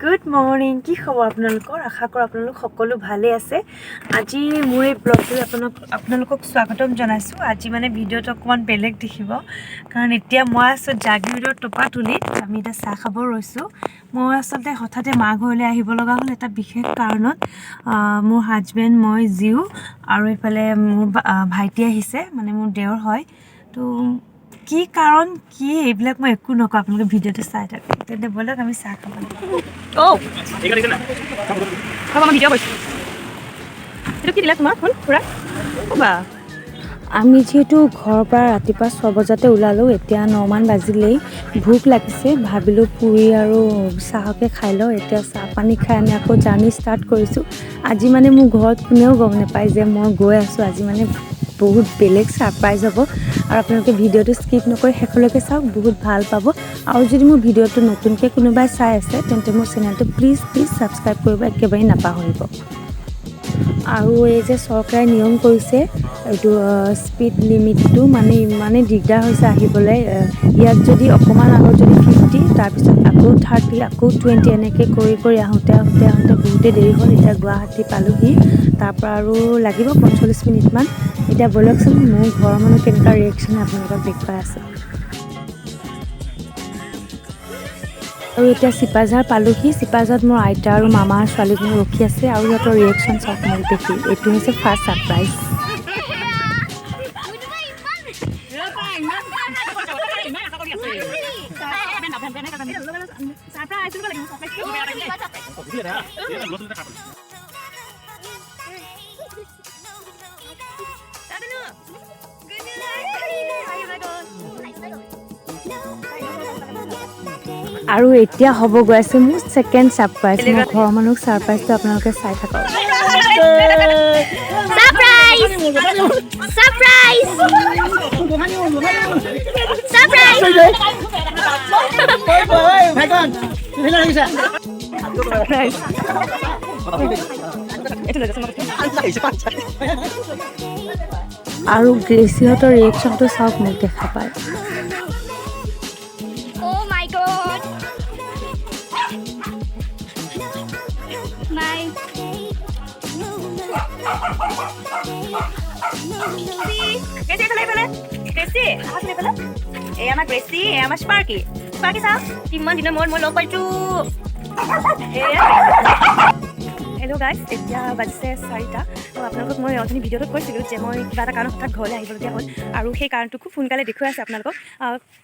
Good morning. কি খবৰ আপোনালোকৰ? আশা কৰোঁ আপোনালোক সকলো ভালে আছে। আজি মোৰ এই ব্লগটোত আপোনালোকক স্বাগতম জনাইছোঁ। আজি মানে ভিডিঅ'টো অকণমান বেলেগ দেখিব, কাৰণ এতিয়া মই আছোঁ জাগিৰোডৰ টপাতুলিত। আমি এতিয়া চাহ খাব ৰৈছোঁ। মই আচলতে হঠাতে মা ঘৰলৈ আহিব লগা হ'ল এটা বিশেষ কাৰণত। মোৰ হাজবেণ্ড, মই, জিউ আৰু এইফালে মোৰ ভাইটি আহিছে, মানে মোৰ দেওৰ হয়। তো কি কাৰণ কি এইবিলাক মই একো নকওঁ, আপোনালোকে ভিডিঅ'টো চাই থাকক। তেন্তে ব'লক আমি চাহ খাব। আমি যিহেতু ঘৰৰ পৰা ৰাতিপুৱা 6 বজাতে ওলালোঁ, এতিয়া 9 মান বাজিলেই। ভোক লাগিছে, ভাবিলোঁ পুৰি আৰু চাহকে খাই লওঁ। এতিয়া চাহ পানী খাই আমি আকৌ জাৰ্ণি ষ্টাৰ্ট কৰিছোঁ। আজি মানে মোৰ ঘৰত কোনেও গম নাপায় যে মই গৈ আছোঁ। আজি মানে বহুত বেলেগ ছাৰপ্ৰাইজ হ'ব, আৰু আপোনালোকে ভিডিঅ'টো স্কিপ নকৰি শেষলৈকে চাওক, বহুত ভাল পাব। আৰু যদি মোৰ ভিডিঅ'টো নতুনকৈ কোনোবাই চাই আছে, তেন্তে মোৰ চেনেলটো প্লিজ ছাবস্ক্ৰাইব কৰিব একেবাৰে নাপাহৰিব। আৰু এই যে চৰকাৰে নিয়ম কৰিছে, এইটো স্পীড লিমিটটো মানে ইমানেই দিগদাৰ হৈছে আহিবলৈ। ইয়াত যদি অকণমান আগত যদি 50, তাৰপিছত আকৌ 30, আকৌ 20 এনেকৈ কৰি আহোঁতে বহুতেই দেৰি হ'ল। এতিয়া গুৱাহাটী পালোহি, তাৰপৰা আৰু লাগিব 45 মিনিটমান। এতিয়া ব'লকচোন মোৰ ঘৰৰ মানুহ কেনেকুৱা ৰিয়েকশ্যন আপোনালোকক দেখুৱাই আছে। আৰু এতিয়া চিপাঝাৰ পালোহি। চিপাঝাৰত মোৰ আইতা আৰু মামা আৰু ছোৱালীজনী ৰখি আছে, আৰু সিহঁতৰ ৰিয়েকশ্যন চাওক মোক দেখি। এইটো হৈছে ফাৰ্ষ্ট ছাৰপ্ৰাইজ। আৰু এতিয়া হ'ব গৈ আছে মোৰ ছেকেণ্ড ছাৰপ্ৰাইজ। মোৰ ঘৰৰ মানুহক ছাৰপ্ৰাইজটো আপোনালোকে চাই থাকক। আৰু গ্ৰেচিহঁতৰ ৰিয়েকশ্যনটো চাওক মোক দেখা পায়। হেল্ল' গাইজ, এতিয়া বাজিছে 4টা। তো আপোনালোকক মই অথনি ভিডিঅ'টোত কৈছিলোঁ যে মই কিবা এটা কাৰণত হঠাৎ ঘৰলৈ আহিবলগীয়া হ'ল, আৰু সেই কাৰণটো খুব সোনকালে দেখুৱাই আছে আপোনালোকক।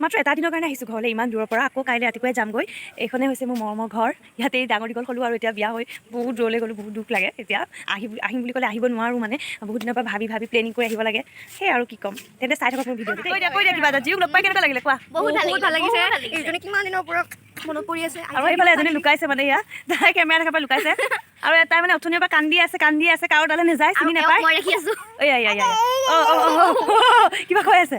মাত্ৰ এটা দিনৰ কাৰণে আহিছোঁ ঘৰলৈ, ইমান দূৰৰ পৰা। আকৌ কাইলৈ ৰাতিপুৱাই যামগৈ। এইখনে হৈছে মোৰ মৰমৰ ঘৰ। ইয়াতেই ডাঙৰ দীঘল হ'লোঁ, আৰু এতিয়া বিয়া হৈ বহুত দূৰলৈ গ'লোঁ। বহুত দুখ লাগে। এতিয়া আহিম বুলি ক'লে আহিব নোৱাৰোঁ, মানে বহুত দিনৰ পৰা ভাবি প্লেনিং কৰি আহিব লাগে। সেই আৰু কি ক'ম, তেন্তে চাই থাকক মোৰ ভিডিঅ'টো। কৈ দিয়া কিবা এটা। জিউক লগ পাই কেনেকুৱা লাগিলে কোৱা? বহুত ভাল লাগিছে। এইজনী কিমান দিনৰ পৰা মনত পৰি আছে। আৰু এইফালে এজনী লুকাইছে, মানে ইয়াত তাই কেমেৰা দেখা পাই লুকাইছে। আৰু তাই মানে অথনিৰ পৰা কান্দি আছে, কাৰো তালৈ নাযায়, চিনি নাপায়। মই ৰাখি আছো। কিবা কৈ আছে।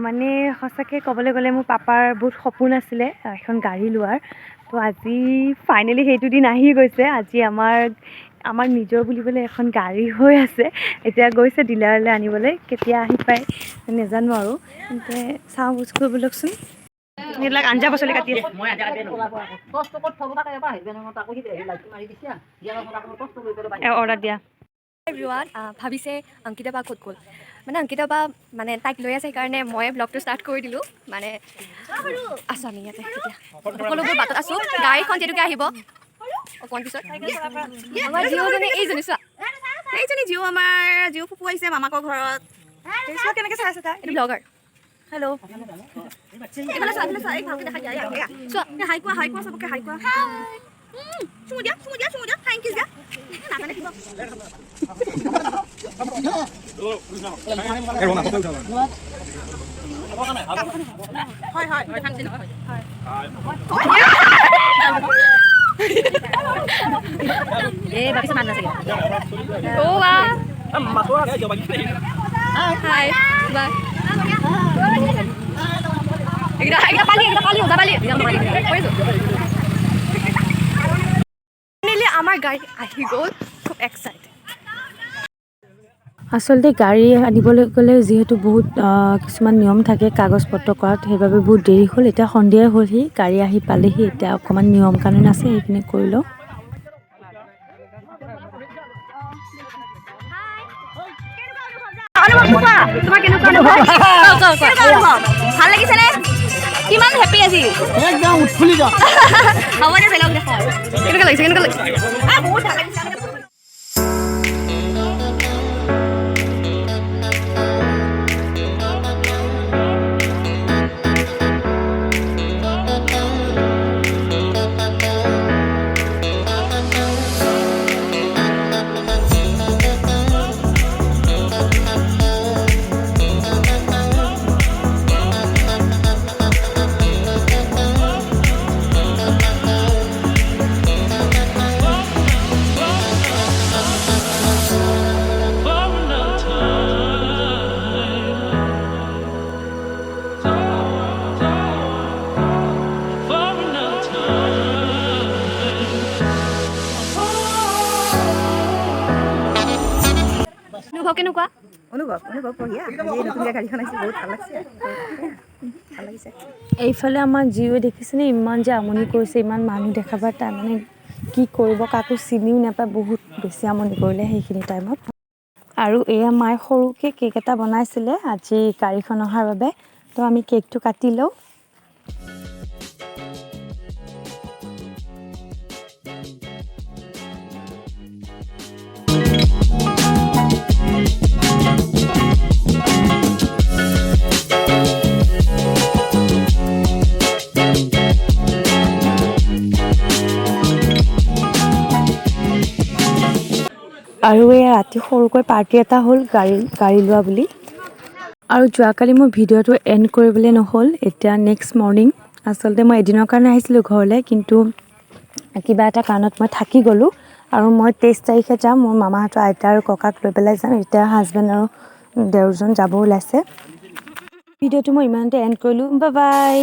মানে সঁচাকৈ ক'বলৈ গ'লে মোৰ পাপাৰ বহুত সপোন আছিলে এখন গাড়ী লোৱাৰ। তো আজি ফাইনেলি সেইটো দিন আহি গৈছে। আজি আমাৰ নিজৰ বুলিবলৈ এখন গাড়ী হৈ আছে। এতিয়া গৈছে ডিলাৰলৈ আনিবলৈ, কেতিয়া আহি পায় নাজানো আৰু। তেন্তে চাওঁ, বুজ কৰিব লওকচোন। এইবিলাক আঞ্জা পাচলি কাটি আছে। অৰ্ডাৰ দিয়া। ভাবিছে অংকিতা বা ক'ত গ'ল, মানে অংকিতা বা মানে তাইক লৈ আছে, সেইকাৰণে মই ব্লগটো ষ্টাৰ্ট কৰি দিলোঁ। মানে আছোঁ আমি ইয়াতে, এতিয়া সকলোবোৰ বাটত আছোঁ। গাড়ীখন যেনেকৈ আহিব অকণমান পিছত। আমাৰ জিঅ'জনী এইজনী চোৱা, এইজনী জিঅ', আমাৰ জিঅ' ফুফু আহিছে মামাকৰ ঘৰত। চোৱা কেনেকৈ চাই আছে তাই। এইটো ব্লগাৰ। হেল্ল', এইফালে চোৱা, এই ভালকৈ দেখাই দিয়া। চোৱা, হাই কোৱা চবকে হাই কোৱা। চুমু দিয়া, থেংক ইউ দিয়া। নাজানে কিবা হয় Oh, wow. Hi. Bye. Kita pali, udah balik. Finally, আমাৰ গাড়ী আহি গ'ল, খুব এক্সাইটেড। আচলতে গাড়ী আনিবলৈ গ'লে যিহেতু বহুত কিছুমান নিয়ম থাকে কাগজ পত্ৰ কৰাত, সেইবাবে বহুত দেৰি হ'ল। এতিয়া সন্ধিয়াই হ'লহি, গাড়ী আহি পালেহি। এতিয়া অকণমান নিয়ম কানুন আছে, সেইখিনি কৰি লওঁ। তোমাৰ কেনেকুৱা অনুভৱ? ভাল লাগিছেনে? কিমান হেপী আজি? একদম উৎফুল্লিত। হ'ব দে বেলেগ দেখোন। কেনেকুৱা লাগিছে? বহুত ভাল লাগিছে। অনুভৱ কেনেকুৱা? অনুভৱ বঢ়িয়া। আজি নতুনকৈ গাড়ীখন আহিছে, বহুত ভাল লাগিছে। ভাল লাগিছে। এইফালে আমাৰ জীৱে দেখিছেনে ইমান যে আমনি কৰিছে, ইমান মানুহ দেখাবা তাই মানে কি কৰিব, কাকো চিনিও নাপায়, বহুত বেছি আমনি কৰিলে সেইখিনি টাইমত। আৰু এয়া মায়ে সৰুকৈ কেক এটা বনাইছিলে আজি গাড়ীখন অহাৰ বাবে। তো আমি কেকটো কাটি লওঁ। আৰু এয়া ৰাতি সৰুকৈ পাৰ্টি এটা হ'ল গাড়ী লোৱা বুলি। আৰু যোৱাকালি মোৰ ভিডিঅ'টো এণ্ড কৰিবলৈ নহ'ল, এতিয়া নেক্সট মৰ্ণিং। আচলতে মই এদিনৰ কাৰণে আহিছিলোঁ ঘৰলৈ, কিন্তু কিবা এটা কাৰণত মই থাকি গ'লোঁ। আৰু মই 23 তাৰিখে যাম, মোৰ মামাহঁতৰ আইতা আৰু ককাক লৈ পেলাই যাম। এতিয়া হাজবেণ্ড আৰু দেওৰজন যাব ওলাইছে। ভিডিঅ'টো মই ইমানতে এণ্ড কৰিলোঁ। Bye bye.